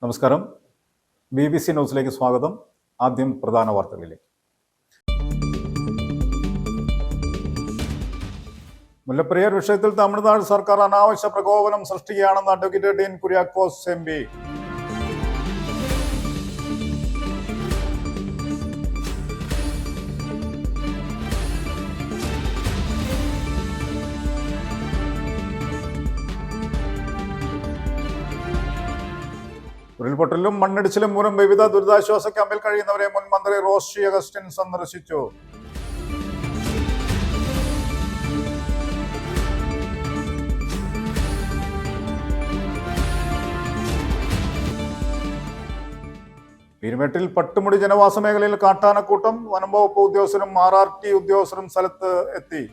നമസ്കാരം. BBC ന്യൂസിലേക്ക് സ്വാഗതം. ആദ്യം പ്രധാന വാർത്തകളിലേക്ക്. മുല്ലപ്പെരിയാർ വിഷയത്തിൽ തമിഴ്നാട് സർക്കാർ അനാവശ്യ പ്രകോപനം സൃഷ്ടിക്കുകയാണെന്ന് അഡ്വക്കേറ്റ് ഡീൻ കുര്യാക്കോസ് MP. ഉരുൾപൊട്ടലിലും മണ്ണിടിച്ചിലും മൂലം വിവിധ ദുരിതാശ്വാസ ക്യാമ്പിൽ കഴിയുന്നവരെ മുൻ മന്ത്രി റോഷി അഗസ്റ്റിൻ സന്ദർശിച്ചു. പീരുമേട്ടിൽ പട്ടുമുടി ജനവാസ മേഖലയിൽ കാട്ടാനക്കൂട്ടം. വനംവകുപ്പ് ഉദ്യോഗസ്ഥരും RRT ഉദ്യോഗസ്ഥരും സ്ഥലത്ത് എത്തി.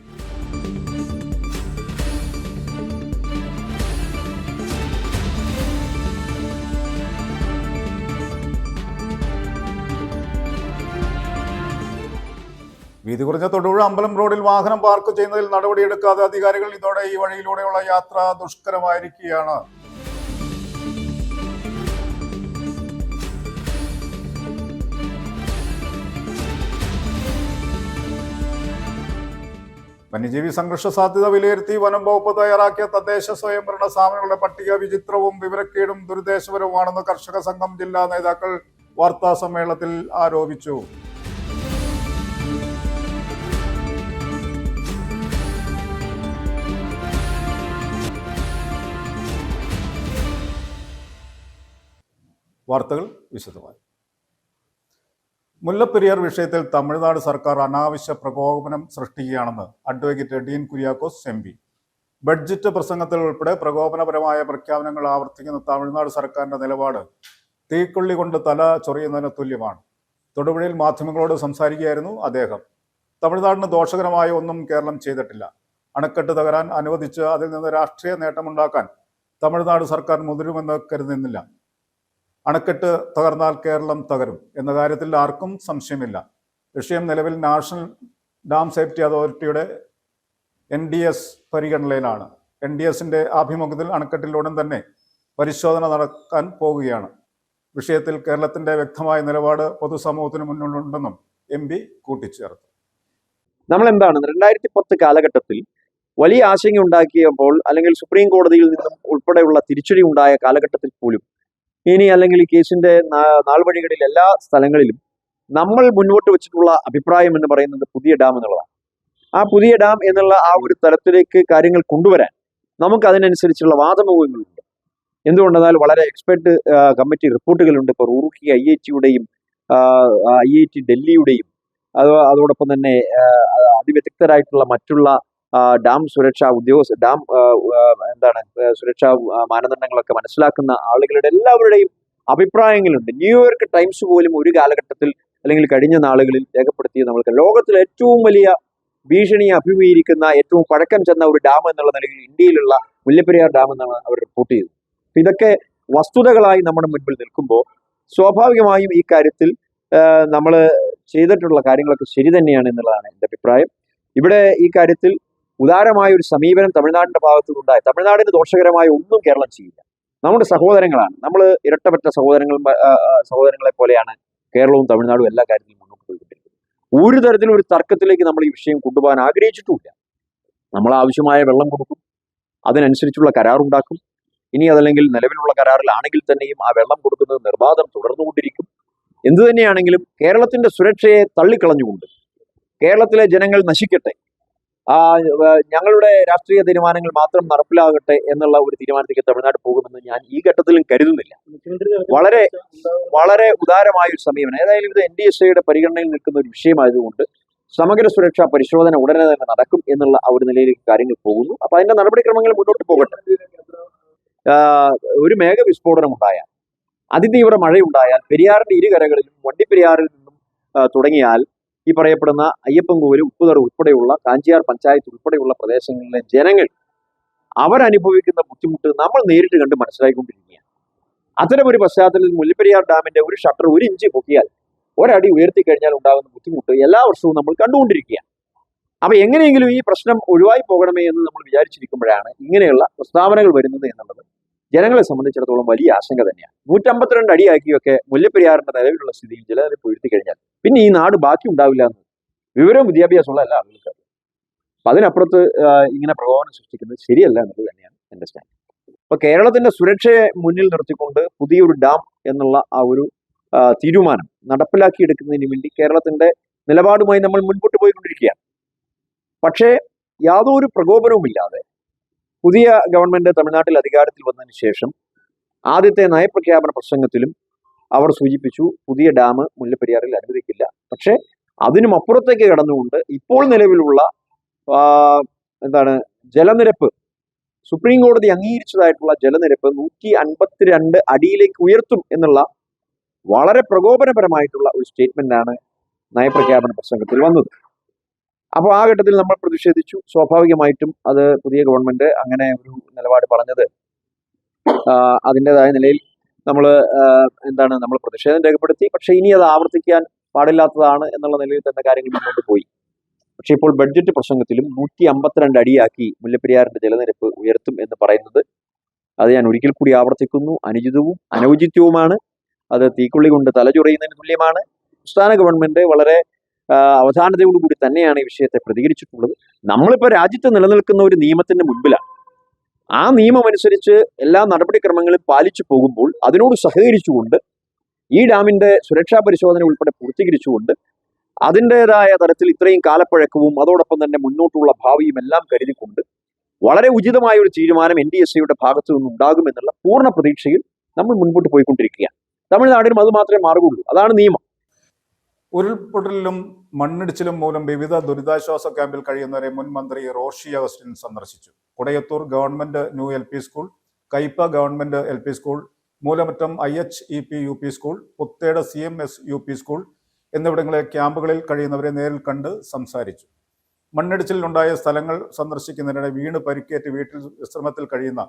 വീതി കുറഞ്ഞ തൊടുപുഴ അമ്പലം റോഡിൽ വാഹനം പാർക്ക് ചെയ്യുന്നതിൽ നടപടിയെടുക്കാതെ അധികാരികൾ. ഇതോടെ ഈ വഴിയിലൂടെയുള്ള യാത്ര ദുഷ്കരമായിരിക്കുകയാണ്. വന്യജീവി സംഘർഷ സാധ്യത വിലയിരുത്തി വനം വകുപ്പ് തയ്യാറാക്കിയ തദ്ദേശ സ്വയംഭരണ സ്ഥാപനങ്ങളുടെ പട്ടിക വിചിത്രവും വിവരക്കേടും ദുരുദ്ദേശപരവുമാണെന്ന് കർഷക സംഘം ജില്ലാ നേതാക്കൾ വാർത്താ സമ്മേളനത്തിൽ ആരോപിച്ചു. വാർത്തകൾ വിശദമായി. മുല്ലപ്പെരിയാർ വിഷയത്തിൽ തമിഴ്നാട് സർക്കാർ അനാവശ്യ പ്രകോപനം സൃഷ്ടിക്കുകയാണെന്ന് advocate Dean Kuriakose MP. Budget പ്രസംഗത്തിൽ ഉൾപ്പെടെ പ്രകോപനപരമായ പ്രഖ്യാപനങ്ങൾ ആവർത്തിക്കുന്ന തമിഴ്നാട് സർക്കാരിന്റെ നിലപാട് തീക്കൊള്ളി കൊണ്ട് തല ചൊറിയുന്നതിന് തുല്യമാണ്. തൊടുപുഴയിൽ മാധ്യമങ്ങളോട് സംസാരിക്കുകയായിരുന്നു അദ്ദേഹം. തമിഴ്നാടിന് ദോഷകരമായ ഒന്നും കേരളം ചെയ്തിട്ടില്ല. അണക്കെട്ട് തകരാൻ അനുവദിച്ച് അതിൽ നിന്ന് രാഷ്ട്രീയ നേട്ടമുണ്ടാക്കാൻ തമിഴ്നാട് സർക്കാർ മുതിരുമെന്ന് കരുതുന്നില്ല. അണക്കെട്ട് തകർന്നാൽ കേരളം തകരും എന്ന കാര്യത്തിൽ ആർക്കും സംശയമില്ല. വിഷയം നിലവിൽ നാഷണൽ ഡാം സേഫ്റ്റി അതോറിറ്റിയുടെ NDS പരിഗണനയിലാണ്. NDSന്റെ ആഭിമുഖ്യത്തിൽ അണക്കെട്ടിൽ ഉടൻ തന്നെ പരിശോധന നടക്കാൻ പോകുകയാണ്. വിഷയത്തിൽ കേരളത്തിന്റെ വ്യക്തമായ നിലപാട് പൊതുസമൂഹത്തിന് മുന്നിലുണ്ടെന്നും MP കൂട്ടിച്ചേർത്തു. നമ്മൾ എന്താണ് 2010 കാലഘട്ടത്തിൽ വലിയ ആശങ്ക ഉണ്ടാക്കിയപ്പോൾ, അല്ലെങ്കിൽ സുപ്രീം കോടതിയിൽ നിന്നും ഉൾപ്പെടെയുള്ള തിരിച്ചടി ഉണ്ടായ കാലഘട്ടത്തിൽ പോലും ഇനി അല്ലെങ്കിൽ ഈ കേസിന്റെ നാൾവഴികളിൽ എല്ലാ സ്ഥലങ്ങളിലും നമ്മൾ മുന്നോട്ട് വെച്ചിട്ടുള്ള അഭിപ്രായം എന്ന് പറയുന്നത് പുതിയ ഡാം എന്നുള്ളതാണ്. ആ പുതിയ ഡാം എന്നുള്ള ആ ഒരു തലത്തിലേക്ക് കാര്യങ്ങൾ കൊണ്ടുവരാൻ നമുക്ക് അതിനനുസരിച്ചുള്ള വാദമുഖങ്ങളുണ്ട്. എന്തുകൊണ്ടെന്നാൽ വളരെ എക്സ്പെർട്ട് കമ്മിറ്റി റിപ്പോർട്ടുകളുണ്ട്. ഇപ്പോൾ റൂർക്കി IIT-യുടെയും IIT ഡൽഹിയുടെയും അതോടൊപ്പം തന്നെ അതിവിദഗ്ധരായിട്ടുള്ള മറ്റുള്ള ഡാം സുരക്ഷാ ഡാം സുരക്ഷാ മാനദണ്ഡങ്ങളൊക്കെ മനസ്സിലാക്കുന്ന ആളുകളുടെ എല്ലാവരുടെയും അഭിപ്രായങ്ങളുണ്ട്. ന്യൂയോർക്ക് ടൈംസ് പോലും ഒരു കാലഘട്ടത്തിൽ അല്ലെങ്കിൽ കഴിഞ്ഞ നാളുകളിൽ രേഖപ്പെടുത്തിയത് നമ്മൾക്ക് ലോകത്തിലെ ഏറ്റവും വലിയ ഭീഷണിയെ അഭിമുഖീകരിക്കുന്ന ഏറ്റവും പഴക്കം ചെന്ന ഒരു ഡാം എന്നുള്ള നിലയിൽ ഇന്ത്യയിലുള്ള മുല്ലപ്പെരിയാർ ഡാം എന്നാണ് അവർ റിപ്പോർട്ട് ചെയ്തത്. ഇതൊക്കെ വസ്തുതകളായി നമ്മുടെ മുൻപിൽ നിൽക്കുമ്പോൾ സ്വാഭാവികമായും ഈ കാര്യത്തിൽ നമ്മൾ ചെയ്തിട്ടുള്ള കാര്യങ്ങളൊക്കെ ശരി തന്നെയാണ് എന്നുള്ളതാണ് എൻ്റെ അഭിപ്രായം. ഇവിടെ ഈ കാര്യത്തിൽ ഉദാരമായ ഒരു സമീപനം തമിഴ്നാടിന്റെ ഭാഗത്തു നിന്നുണ്ടായി. തമിഴ്നാടിന് ദോഷകരമായ ഒന്നും കേരളം ചെയ്യില്ല. നമ്മുടെ സഹോദരങ്ങളാണ്. നമ്മൾ ഇരട്ടപ്പെട്ട സഹോദരങ്ങളെ പോലെയാണ് കേരളവും തമിഴ്നാടും എല്ലാ കാര്യത്തിലും മുന്നോട്ട് പോയിക്കൊണ്ടിരിക്കുന്നത്. ഒരു തരത്തിലും ഒരു തർക്കത്തിലേക്ക് നമ്മൾ ഈ വിഷയം കൊണ്ടുപോകാൻ ആഗ്രഹിച്ചിട്ടുമില്ല. നമ്മൾ ആവശ്യമായ വെള്ളം കൊടുക്കും, അതിനനുസരിച്ചുള്ള കരാറുണ്ടാക്കും. ഇനി അതല്ലെങ്കിൽ നിലവിലുള്ള കരാറിലാണെങ്കിൽ തന്നെയും ആ വെള്ളം കൊടുക്കുന്നത് നിർബാധം തുടർന്നുകൊണ്ടിരിക്കും. എന്തു തന്നെയാണെങ്കിലും കേരളത്തിന്റെ സുരക്ഷയെ തള്ളിക്കളഞ്ഞുകൊണ്ട് കേരളത്തിലെ ജനങ്ങൾ നശിക്കട്ടെ, ഞങ്ങളുടെ രാഷ്ട്രീയ തീരുമാനങ്ങൾ മാത്രം നടപ്പിലാകട്ടെ എന്നുള്ള ഒരു തീരുമാനത്തേക്ക് തമിഴ്നാട് പോകുമെന്ന് ഞാൻ ഈ ഘട്ടത്തിലും കരുതുന്നില്ല. വളരെ വളരെ ഉദാരമായ ഒരു സമീപനം. ഏതായാലും ഇത് NDSAയുടെ പരിഗണനയിൽ നിൽക്കുന്ന ഒരു വിഷയമായതുകൊണ്ട് സമഗ്ര സുരക്ഷാ പരിശോധന ഉടനെ തന്നെ നടക്കും എന്നുള്ള ആ ഒരു നിലയിലേക്ക് കാര്യങ്ങൾ പോകുന്നു. അപ്പൊ അതിന്റെ നടപടിക്രമങ്ങൾ മുന്നോട്ട് പോകട്ടെ. ഒരു മേഘവിസ്ഫോടനം ഉണ്ടായാൽ, അതിതീവ്ര മഴയുണ്ടായാൽ, പെരിയാറിന്റെ ഇരുകരകളിലും വണ്ടിപ്പെരിയാറിൽ നിന്നും തുടങ്ങിയാൽ ഈ പറയപ്പെടുന്ന അയ്യപ്പൻകോവിൽ, ഉപ്പുതറ ഉൾപ്പെടെയുള്ള കാഞ്ചിയാർ പഞ്ചായത്ത് ഉൾപ്പെടെയുള്ള പ്രദേശങ്ങളിലെ ജനങ്ങൾ അവരനുഭവിക്കുന്ന ബുദ്ധിമുട്ട് നമ്മൾ നേരിട്ട് കണ്ട് മനസ്സിലാക്കിക്കൊണ്ടിരിക്കുകയാണ്. അത്തരമൊരു പശ്ചാത്തലത്തിൽ മുല്ലപ്പെരിയാർ ഡാമിന്റെ ഒരു ഷട്ടർ 1 ഇഞ്ച് പൊക്കിയാൽ, ഒരടി ഉയർത്തി കഴിഞ്ഞാൽ ഉണ്ടാകുന്ന ബുദ്ധിമുട്ട് എല്ലാ വർഷവും നമ്മൾ കണ്ടുകൊണ്ടിരിക്കുകയാണ്. അപ്പൊ എങ്ങനെയെങ്കിലും ഈ പ്രശ്നം ഒഴിവായി പോകണമേ എന്ന് നമ്മൾ വിചാരിച്ചിരിക്കുമ്പോഴാണ് ഇങ്ങനെയുള്ള പ്രസ്താവനകൾ വരുന്നത് എന്നുള്ളത് ജനങ്ങളെ സംബന്ധിച്ചിടത്തോളം വലിയ ആശങ്ക തന്നെയാണ്. 152 അടിയാക്കിയൊക്കെ മുല്ലപ്പെരിയാറിന്റെ നിലവിലുള്ള സ്ഥിതിയിൽ ജലനിരപ്പ് ഉയർത്തി കഴിഞ്ഞാൽ പിന്നെ ഈ നാട് ബാക്കി ഉണ്ടാവില്ല എന്ന് വിവരവും വിദ്യാഭ്യാസമുള്ള എല്ലാ ആളുകൾക്കും. അപ്പൊ അതിനപ്പുറത്ത് ഇങ്ങനെ പ്രകോപനം സൃഷ്ടിക്കുന്നത് ശരിയല്ല എന്നുള്ളത് തന്നെയാണ് എന്റെ സ്റ്റാൻഡ്. അപ്പൊ കേരളത്തിന്റെ സുരക്ഷയെ മുന്നിൽ നിർത്തിക്കൊണ്ട് പുതിയൊരു ഡാം എന്നുള്ള ആ ഒരു തീരുമാനം നടപ്പിലാക്കിയെടുക്കുന്നതിന് വേണ്ടി കേരളത്തിന്റെ നിലപാടുമായി നമ്മൾ മുൻപോട്ട് പോയിക്കൊണ്ടിരിക്കുകയാണ്. പക്ഷേ യാതൊരു പ്രകോപനവുമില്ലാതെ പുതിയ ഗവൺമെന്റ് തമിഴ്നാട്ടിൽ അധികാരത്തിൽ വന്നതിന് ശേഷം ആദ്യത്തെ നയപ്രഖ്യാപന പ്രസംഗത്തിലും അവർ സൂചിപ്പിച്ചു പുതിയ ഡാം മുല്ലപ്പെരിയാറിൽ അനുവദിക്കില്ല. പക്ഷേ അതിനും അപ്പുറത്തേക്ക് കടന്നുകൊണ്ട് ഇപ്പോൾ നിലവിലുള്ള ജലനിരപ്പ് സുപ്രീം കോടതി അംഗീകരിച്ചതായിട്ടുള്ള ജലനിരപ്പ് 152 അടിയിലേക്ക് ഉയർത്തും എന്നുള്ള വളരെ പ്രകോപനപരമായിട്ടുള്ള ഒരു സ്റ്റേറ്റ്മെന്റാണ് നയപ്രഖ്യാപന പ്രസംഗത്തിൽ വന്നത്. അപ്പോൾ ആ ഘട്ടത്തിൽ നമ്മൾ പ്രതിഷേധിച്ചു. സ്വാഭാവികമായിട്ടും അത് പുതിയ ഗവൺമെന്റ് അങ്ങനെ ഒരു നിലപാട് പറഞ്ഞത് അതിൻ്റെതായ നിലയിൽ നമ്മൾ നമ്മൾ പ്രതിഷേധം രേഖപ്പെടുത്തി. പക്ഷെ ഇനി അത് ആവർത്തിക്കാൻ പാടില്ലാത്തതാണ് എന്നുള്ള നിലയിൽ തന്നെ കാര്യങ്ങൾ മുന്നോട്ട് പോയി. പക്ഷെ ഇപ്പോൾ ബഡ്ജറ്റ് പ്രസംഗത്തിലും 152 അടിയാക്കി മുല്ലപ്പെരിയാറിന്റെ ജലനിരപ്പ് ഉയർത്തും എന്ന് പറയുന്നത് അത് ഞാൻ ഒരിക്കൽ കൂടി ആവർത്തിക്കുന്നു, അനുചിതവും അനൗചിത്യവുമാണ്. അത് തീക്കൊള്ളി കൊണ്ട് തലചൊറിയുന്നതിന് തുല്യമാണ്. സംസ്ഥാന ഗവൺമെന്റ് വളരെ അവധാനതയോടുകൂടി തന്നെയാണ് ഈ വിഷയത്തെ പ്രതികരിച്ചിട്ടുള്ളത്. നമ്മളിപ്പോൾ രാജ്യത്ത് നിലനിൽക്കുന്ന ഒരു നിയമത്തിന്റെ മുൻപിലാണ്. ആ നിയമം അനുസരിച്ച് എല്ലാ നടപടിക്രമങ്ങളും പാലിച്ചു പോകുമ്പോൾ അതിനോട് സഹകരിച്ചുകൊണ്ട് ഈ ഡാമിന്റെ സുരക്ഷാ പരിശോധന ഉൾപ്പെടെ പൂർത്തീകരിച്ചുകൊണ്ട് അതിൻ്റെതായ തരത്തിൽ ഇത്രയും കാലപ്പഴക്കവും അതോടൊപ്പം തന്നെ മുന്നോട്ടുള്ള ഭാവിയും എല്ലാം കരുതിക്കൊണ്ട് വളരെ ഉചിതമായ ഒരു തീരുമാനം NDSAയുടെ ഭാഗത്തു നിന്നുണ്ടാകുമെന്നുള്ള പൂർണ്ണ പ്രതീക്ഷയിൽ നമ്മൾ മുൻപോട്ട് പോയിക്കൊണ്ടിരിക്കുകയാണ്. തമിഴ്നാടിനും അത് മാത്രമേ മാറുകയുള്ളൂ. അതാണ് നിയമം. ഉരുൾപൊട്ടലിലും മണ്ണിടിച്ചിലും മൂലം വിവിധ ദുരിതാശ്വാസ ക്യാമ്പിൽ കഴിയുന്നവരെ മുൻ മന്ത്രി റോഷി അഗസ്റ്റിൻ സന്ദർശിച്ചു. Kudayathoor government new LP school, Kaipa government LP school, Moolamattom IHEP UP school, Puthedu CMS UP school എന്നിവിടങ്ങളിലെ ക്യാമ്പുകളിൽ കഴിയുന്നവരെ നേരിൽ കണ്ട് സംസാരിച്ചു. മണ്ണിടിച്ചിലുണ്ടായ സ്ഥലങ്ങൾ സന്ദർശിക്കുന്നതിനിടെ വീണ് പരിക്കേറ്റ് വീട്ടിൽ വിശ്രമത്തിൽ കഴിയുന്ന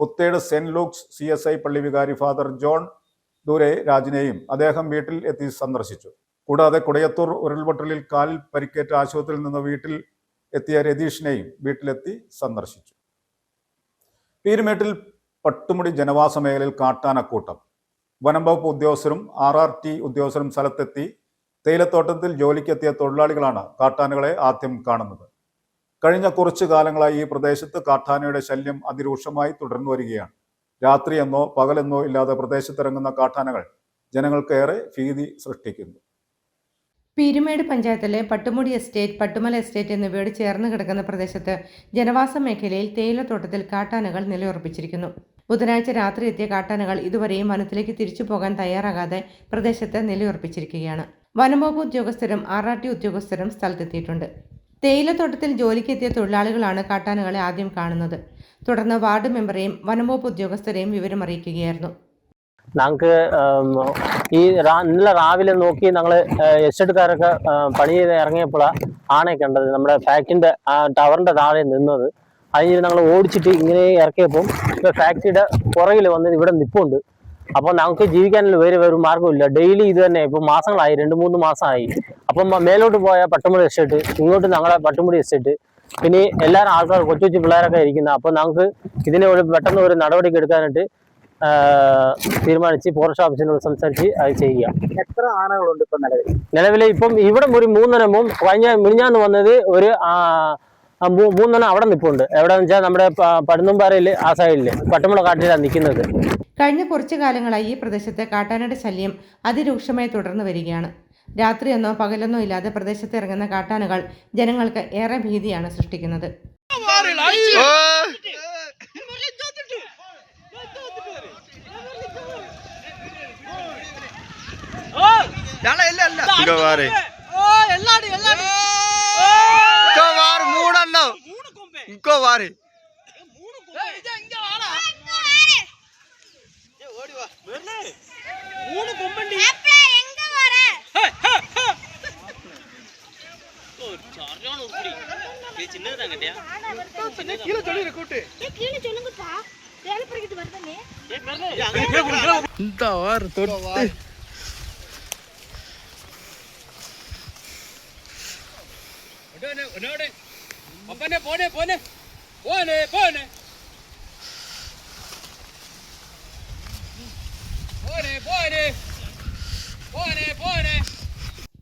പുത്തേട് സെന്റ് ലൂക്സ് CSI പള്ളി വികാരി ഫാദർ ജോൺ ദൂരെ രാജിനെയും അദ്ദേഹം വീട്ടിൽ എത്തി സന്ദർശിച്ചു. കൂടാതെ കുടയത്തൂർ ഉരുൾപൊട്ടലിൽ കാലിൽ പരിക്കേറ്റ് ആശുപത്രിയിൽ നിന്ന് വീട്ടിൽ എത്തിയ രതീഷിനെയും വീട്ടിലെത്തി സന്ദർശിച്ചു. പീരുമേട്ടിൽ പട്ടുമുടി ജനവാസ മേഖലയിൽ കാട്ടാനക്കൂട്ടം. വനം വകുപ്പ് ഉദ്യോഗസ്ഥരും RRT ഉദ്യോഗസ്ഥരും സ്ഥലത്തെത്തി തേയിലത്തോട്ടത്തിൽ ജോലിക്കെത്തിയ തൊഴിലാളികളാണ് കാട്ടാനകളെ ആദ്യം കാണുന്നത്. കഴിഞ്ഞ കുറച്ചു കാലങ്ങളായി ഈ പ്രദേശത്ത് കാട്ടാനയുടെ ശല്യം അതിരൂക്ഷമായി തുടർന്നു വരികയാണ്. രാത്രിയെന്നോ പകലെന്നോ ഇല്ലാതെ പ്രദേശത്തിറങ്ങുന്ന കാട്ടാനകൾ ജനങ്ങൾക്കേറെ ഭീതി സൃഷ്ടിക്കുന്നു. പീരുമേട് പഞ്ചായത്തിലെ പട്ടുമുടി എസ്റ്റേറ്റ്, പട്ടുമല എസ്റ്റേറ്റ് എന്നിവയോട് ചേർന്ന് കിടക്കുന്ന പ്രദേശത്ത് ജനവാസ മേഖലയിൽ തേയിലത്തോട്ടത്തിൽ കാട്ടാനകൾ നിലയുറപ്പിച്ചിരിക്കുന്നു. ബുധനാഴ്ച രാത്രി എത്തിയ കാട്ടാനകൾ ഇതുവരെയും വനത്തിലേക്ക് തിരിച്ചു പോകാൻ തയ്യാറാകാതെ പ്രദേശത്ത് നിലയുറപ്പിച്ചിരിക്കുകയാണ്. വനംവകുപ്പ് ഉദ്യോഗസ്ഥരും RRT ഉദ്യോഗസ്ഥരും സ്ഥലത്തെത്തിയിട്ടുണ്ട്. തേയിലത്തോട്ടത്തിൽ ജോലിക്കെത്തിയ തൊഴിലാളികളാണ് കാട്ടാനകളെ ആദ്യം കാണുന്നത്. തുടർന്ന് വാർഡ് മെമ്പറെയും വനംവകുപ്പ് ഉദ്യോഗസ്ഥരെയും വിവരമറിയിക്കുകയായിരുന്നു. ഞങ്ങൾക്ക് ഇന്നലെ രാവിലെ നോക്കി ഞങ്ങൾ എസ്റ്റേറ്റുകാരൊക്കെ പണി ചെയ്ത് ഇറങ്ങിയപ്പോഴാണ് ആനയെ കണ്ടത്. നമ്മുടെ ഫാക്ടറിൻ്റെ ആ ടവറിൻ്റെ താഴെ നിന്നത്. അതിന് ഞങ്ങൾ ഓടിച്ചിട്ട് ഇങ്ങനെ ഇറക്കിയപ്പം ഇപ്പോൾ ഫാക്ടറിയുടെ പുറകിൽ വന്ന് ഇവിടെ നിൽപ്പുണ്ട്. അപ്പോൾ ഞങ്ങൾക്ക് ജീവിക്കാനുള്ള വേറെ ഒരു മാർഗ്ഗമില്ല. ഡെയിലി ഇത് തന്നെ ഇപ്പോൾ മാസങ്ങളായി, 2-3 മാസമായി. അപ്പം മേലോട്ട് പോയ പട്ടുമുടി എസ്റ്റേറ്റ്, ഇങ്ങോട്ട് ഞങ്ങളെ പട്ടുമുടി എസ്റ്റേറ്റ്, പിന്നെ എല്ലാവരും ആൾക്കാർ കൊച്ചു കൊച്ചു പിള്ളേരൊക്കെ ഇരിക്കുന്നത്. അപ്പോൾ ഞങ്ങൾക്ക് ഇതിനെ പെട്ടെന്ന് ഒരു നടപടിക്ക് എടുക്കാനായിട്ട് തീരുമാനിച്ച് ഫോറസ്റ്റ് ഓഫീസിനോട് സംസാരിച്ച് അത് ചെയ്യുക. എത്ര ആനകളുണ്ട് ഇപ്പം നിലവിൽ? ഇപ്പം ഇവിടെ ഒരു 3 മിനിഞ്ഞാന്ന് വന്നത് ഒരു 3 അവിടെ നിൽപ്പുണ്ട്. എവിടെയെന്ന് വെച്ചാൽ നമ്മുടെ പടുന്നുംപാറയിൽ ആ സൈഡിൽ പട്ടുമുള കാട്ടിലാണ് നിൽക്കുന്നത്. കഴിഞ്ഞ കുറച്ചു കാലങ്ങളായി ഈ പ്രദേശത്തെ കാട്ടാനയുടെ ശല്യം അതിരൂക്ഷമായി തുടർന്നു വരികയാണ്. രാത്രിയെന്നോ പകലെന്നോ ഇല്ലാതെ പ്രദേശത്ത് ഇറങ്ങുന്ന കാട്ടാനകൾ ജനങ്ങൾക്ക് ഏറെ ഭീതിയാണ് സൃഷ്ടിക്കുന്നത്.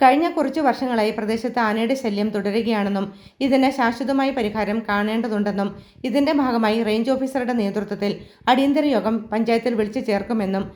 കഴിഞ്ഞ കുറച്ചു വർഷങ്ങളായി പ്രദേശത്ത് ആനയുടെ ശല്യം തുടരുകയാണെന്നും ഇതിന് ശാശ്വതമായ പരിഹാരം കാണേണ്ടതുണ്ടെന്നും ഇതിന്റെ ഭാഗമായി റേഞ്ച് ഓഫീസറുടെ നേതൃത്വത്തിൽ അടിയന്തര യോഗം പഞ്ചായത്തിൽ വിളിച്ചു ചേർക്കുമെന്നും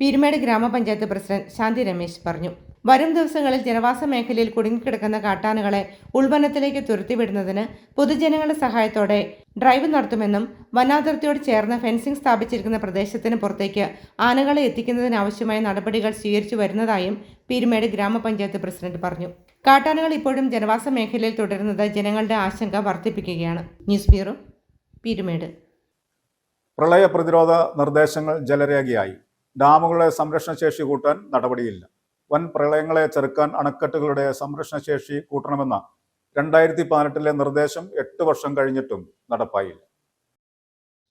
പീരുമേട് ഗ്രാമപഞ്ചായത്ത് പ്രസിഡന്റ് ശാന്തി രമേശ് പറഞ്ഞു. വരും ദിവസങ്ങളിൽ ജനവാസ മേഖലയിൽ കുടുങ്ങിക്കിടക്കുന്ന കാട്ടാനകളെ ഉൾവനത്തിലേക്ക് തുരത്തിവിടുന്നതിന് പൊതുജനങ്ങളുടെ സഹായത്തോടെ ഡ്രൈവ് നടത്തുമെന്നും വനാതിർത്തിയോട് ചേർന്ന് ഫെൻസിംഗ് സ്ഥാപിച്ചിരിക്കുന്ന പ്രദേശത്തിന് പുറത്തേക്ക് ആനകളെ എത്തിക്കുന്നതിനാവശ്യമായ നടപടികൾ സ്വീകരിച്ചു വരുന്നതായും പീരുമേട് ഗ്രാമപഞ്ചായത്ത് പ്രസിഡന്റ് പറഞ്ഞു. കാട്ടാനകൾ ഇപ്പോഴും ജനവാസ മേഖലയിൽ തുടരുന്നത് ജനങ്ങളുടെ ആശങ്ക വർദ്ധിപ്പിക്കുകയാണ്. News bureau, Peermade. പ്രളയ പ്രതിരോധ നിർദ്ദേശങ്ങൾ ജലരേഖയായി. ഡാമുകളുടെ സംരക്ഷണശേഷി കൂട്ടാൻ നടപടിയില്ല. വൻ പ്രളയങ്ങളെ ചെറുക്കാൻ അണക്കെട്ടുകളുടെ സംരക്ഷണശേഷി കൂട്ടണമെന്ന 2018 നിർദ്ദേശം 8 വർഷം കഴിഞ്ഞിട്ടും നടപ്പായില്ല.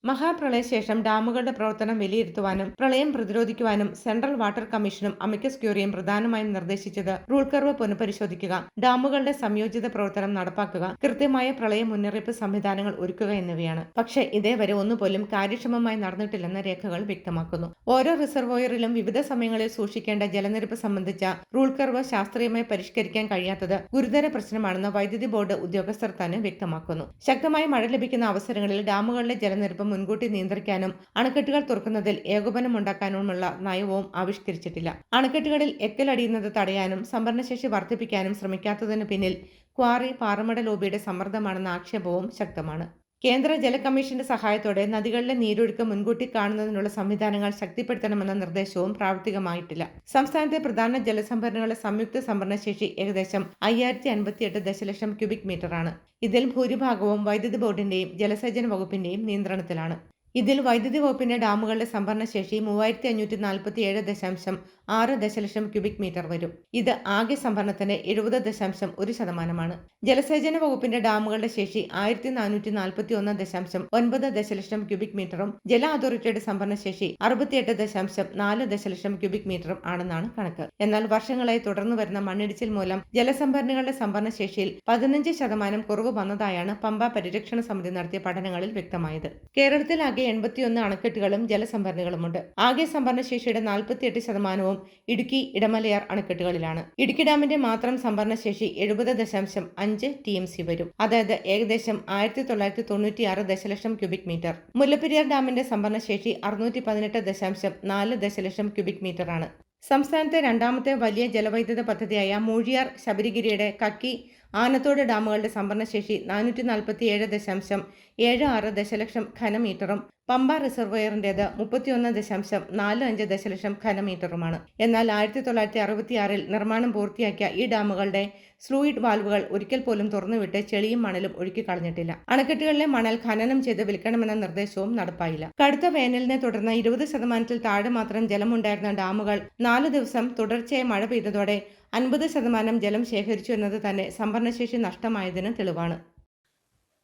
മഹാപ്രളയശേഷം ഡാമുകളുടെ പ്രവർത്തനം വിലയിരുത്തുവാനും പ്രളയം പ്രതിരോധിക്കുവാനും സെൻട്രൽ വാട്ടർ കമ്മീഷനും അമിക്കസ് ക്യൂറിയും പ്രധാനമായും നിർദ്ദേശിച്ചത് റൂൾ കർവ് പുനഃപരിശോധിക്കുക, ഡാമുകളുടെ സംയോജിത പ്രവർത്തനം നടപ്പാക്കുക, കൃത്യമായ പ്രളയ മുന്നറിയിപ്പ് സംവിധാനങ്ങൾ ഒരുക്കുക എന്നിവയാണ്. പക്ഷേ ഇതേവരെ ഒന്നുപോലും കാര്യക്ഷമമായി നടന്നിട്ടില്ലെന്ന് രേഖകൾ വ്യക്തമാക്കുന്നു. ഓരോ റിസർവോയറിലും വിവിധ സമയങ്ങളിൽ സൂക്ഷിക്കേണ്ട ജലനിരപ്പ് സംബന്ധിച്ച റൂൾ കർവ് ശാസ്ത്രീയമായി പരിഷ്കരിക്കാൻ കഴിയാത്തത് ഗുരുതര പ്രശ്നമാണെന്ന് വൈദ്യുതി ബോർഡ് ഉദ്യോഗസ്ഥർ തന്നെ വ്യക്തമാക്കുന്നു. ശക്തമായ മഴ ലഭിക്കുന്ന അവസരങ്ങളിൽ ഡാമുകളിലെ ജലനിരപ്പ് മുൻകൂട്ടി നിയന്ത്രിക്കാനും അണക്കെട്ടുകൾ തുറക്കുന്നതിൽ ഏകോപനമുണ്ടാക്കാനുമുള്ള നയവും ആവിഷ്കരിച്ചിട്ടില്ല. അണക്കെട്ടുകളിൽ എക്കലടിയുന്നത് തടയാനും സംഭരണശേഷി വർദ്ധിപ്പിക്കാനും ശ്രമിക്കാത്തതിനു പിന്നിൽ ക്വാറി പാറമട ലോബിയുടെ സമ്മർദ്ദമാണെന്ന ആക്ഷേപവും ശക്തമാണ്. കേന്ദ്ര ജല കമ്മീഷന്റെ സഹായത്തോടെ നദികളിലെ നീരൊഴുക്ക് മുൻകൂട്ടി കാണുന്നതിനുള്ള സംവിധാനങ്ങൾ ശക്തിപ്പെടുത്തണമെന്ന നിർദ്ദേശവും പ്രാവർത്തികമായിട്ടില്ല. സംസ്ഥാനത്തെ പ്രധാന ജലസംഭരണികളുടെ സംയുക്ത സംഭരണശേഷി ഏകദേശം 5058 ദശലക്ഷം ക്യൂബിക് മീറ്ററാണ്. ഇതിൽ ഭൂരിഭാഗവും വൈദ്യുതി ബോർഡിന്റെയും ജലസേചന വകുപ്പിന്റെയും നിയന്ത്രണത്തിലാണ്. ഇതിൽ വൈദ്യുതി വകുപ്പിന്റെ ഡാമുകളുടെ സംഭരണശേഷി 3547.6 ദശലക്ഷം ക്യൂബിക് മീറ്റർ വരും. ഇത് ആകെ സംഭരണത്തിന്റെ 70.1%. ജലസേചന വകുപ്പിന്റെ ഡാമുകളുടെ ശേഷി 1441.9 ദശലക്ഷം ക്യൂബിക് മീറ്ററും ജല അതോറിറ്റിയുടെ സംഭരണശേഷി 68.4 ദശലക്ഷം ക്യൂബിക് മീറ്ററും ആണെന്നാണ് കണക്ക്. എന്നാൽ വർഷങ്ങളായി തുടർന്നു വരുന്ന മണ്ണിടിച്ചിൽ മൂലം ജലസംഭരണികളുടെ സംഭരണശേഷിയിൽ 15% കുറവ് വന്നതായാണ് പമ്പ പരിരക്ഷണ സമിതി നടത്തിയ പഠനങ്ങളിൽ വ്യക്തമായത്. കേരളത്തിൽ ആകെ 81 അണക്കെട്ടുകളും ജലസംഭരണികളുമുണ്ട്. ആകെ സംഭരണശേഷിയുടെ 48% ഇടുക്കി ഇടമലയാർ അണക്കെട്ടുകളിലാണ്. ഇടുക്കി ഡാമിന്റെ മാത്രം സംഭരണശേഷി 70.5 TMC വരും. അതായത് ഏകദേശം 1996 ദശലക്ഷം ക്യൂബിക് മീറ്റർ. മുല്ലപ്പെരിയാർ ഡാമിന്റെ സംഭരണശേഷി 618.4 ദശലക്ഷം ക്യൂബിക് മീറ്റർ ആണ്. സംസ്ഥാനത്തെ രണ്ടാമത്തെ വലിയ ജലവൈദ്യുത പദ്ധതിയായ മൂഴിയാർ ശബരിഗിരിയുടെ കക്കി ആനത്തോട് ഡാമുകളുടെ സംഭരണശേഷി 447.76 ദശലക്ഷം ഘനമീറ്ററും പമ്പ റിസർവോയറിന്റേത് 31.45 ദശലക്ഷം ഘനമീറ്ററുമാണ്. എന്നാൽ 1966 നിർമ്മാണം പൂർത്തിയാക്കിയ ഈ ഡാമുകളുടെ ഫ്ലൂയിഡ് വാൽവുകൾ ഒരിക്കൽ പോലും തുറന്നുവിട്ട് ചെളിയും മണലും ഒഴുക്കിക്കളഞ്ഞിട്ടില്ല. അണക്കെട്ടുകളിലെ മണൽ ഖനനം ചെയ്ത് വിൽക്കണമെന്ന നിർദ്ദേശവും നടപ്പായില്ല. കടുത്ത വേനലിനെ തുടർന്ന് 20% താഴെ മാത്രം ജലമുണ്ടായിരുന്ന ഡാമുകൾ 4 ദിവസം തുടർച്ചയായി മഴ പെയ്തതോടെ 50% ജലം ശേഖരിച്ചു എന്നത് തന്നെ സംഭരണശേഷി നഷ്ടമായതിന് തെളിവാണ്.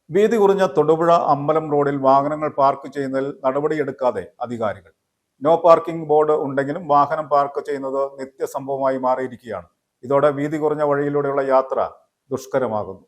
വീതി കുറഞ്ഞ തൊടുപുഴ അമ്പലം റോഡിൽ വാഹനങ്ങൾ പാർക്ക് ചെയ്യുന്നതിൽ നടപടിയെടുക്കാതെ അധികാരികൾ. നോ പാർക്കിംഗ് ബോർഡ് ഉണ്ടെങ്കിലും വാഹനം പാർക്ക് ചെയ്യുന്നത് നിത്യസംഭവമായി മാറിയിരിക്കുകയാണ്. ഇതോടെ വീതി കുറഞ്ഞ വഴിയിലൂടെയുള്ള യാത്ര ദുഷ്കരമാകുന്നു.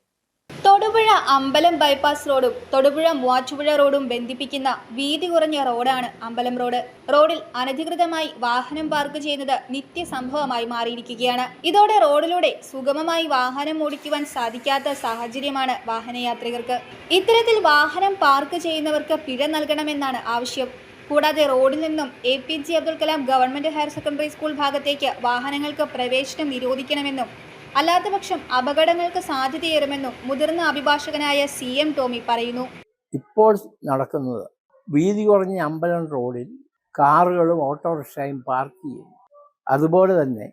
തൊടുപുഴ അമ്പലം ബൈപ്പാസ് റോഡും തൊടുപുഴ മൂവാറ്റുപുഴ റോഡും ബന്ധിപ്പിക്കുന്ന വീതി കുറഞ്ഞ റോഡാണ് അമ്പലം റോഡ്. റോഡിൽ അനധികൃതമായി വാഹനം പാർക്ക് ചെയ്യുന്നത് നിത്യസംഭവമായി മാറിയിരിക്കുകയാണ്. ഇതോടെ റോഡിലൂടെ സുഗമമായി വാഹനം ഓടിക്കുവാൻ സാധിക്കാത്ത സാഹചര്യമാണ് വാഹനയാത്രികർക്ക്. ഇത്തരത്തിൽ വാഹനം പാർക്ക് ചെയ്യുന്നവർക്ക് പിഴ നൽകണമെന്നാണ് ആവശ്യം. കൂടാതെ റോഡിൽ നിന്നും APJ Abdul Kalam government higher secondary school ഭാഗത്തേക്ക് വാഹനങ്ങൾക്ക് പ്രവേശനം നിരോധിക്കണമെന്നും അല്ലാത്തപക്ഷം അപകടങ്ങൾക്ക് സാധ്യതയേറുമെന്നും മുതിർന്ന അഭിഭാഷകനായ CM ടോമി പറയുന്നു. ഇപ്പോൾ നടക്കുന്നത് വീതി കുറഞ്ഞ അമ്പലം റോഡിൽ കാറുകളും ഓട്ടോറിക്ഷയും പാർക്ക് ചെയ്യും. അതുപോലെ തന്നെ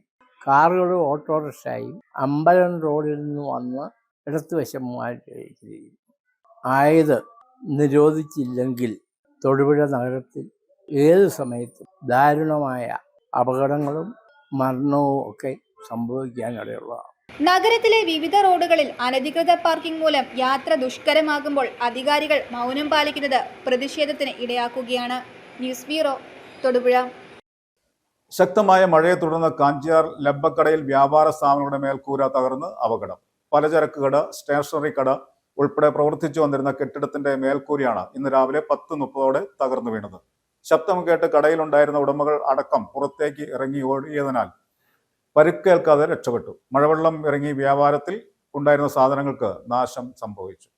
കാറുകളും ഓട്ടോറിക്ഷയും അമ്പലം റോഡിൽ നിന്ന് വന്ന് ഇടത്തുവശം മാറ്റി ആയത് നിരോധിച്ചില്ലെങ്കിൽ തൊടുപുഴ നഗരത്തിൽ ഏത് സമയത്തും ദാരുണമായ അപകടങ്ങളും മരണവും ഒക്കെ സംഭവിക്കാനിടയുള്ളതാണ്. നഗരത്തിലെ വിവിധ റോഡുകളിൽ അനധികൃത പാർക്കിംഗ് മൂലം യാത്ര ദുഷ്കരമാകുമ്പോൾ അധികാരികൾ മൗനം പാലിക്കുന്നത് പ്രതിഷേധത്തിന് ഇടയാക്കുകയാണ്. News bureau, Thodupuzha. ശക്തമായ മഴയെ തുടർന്ന് കാഞ്ചിയാർ ലബ്ബക്കടയിൽ വ്യാപാര സ്ഥാപനങ്ങളുടെ മേൽക്കൂര തകർന്ന് അപകടം. പലചരക്ക് കട, സ്റ്റേഷനറി കട ഉൾപ്പെടെ പ്രവർത്തിച്ചു വന്നിരുന്ന കെട്ടിടത്തിന്റെ മേൽക്കൂരയാണ് ഇന്ന് രാവിലെ 10:30 തകർന്നു വീണത്. ശബ്ദം കേട്ട് കടയിലുണ്ടായിരുന്ന ഉടമകൾ അടക്കം പുറത്തേക്ക് ഇറങ്ങി ഓടിയതിനാൽ പരിക്കേൽക്കാതെ രക്ഷപ്പെട്ടു. മഴവെള്ളം ഇറങ്ങി വ്യാപാരത്തിൽ ഉണ്ടായിരുന്ന സാധനങ്ങൾക്ക് നാശം സംഭവിച്ചു.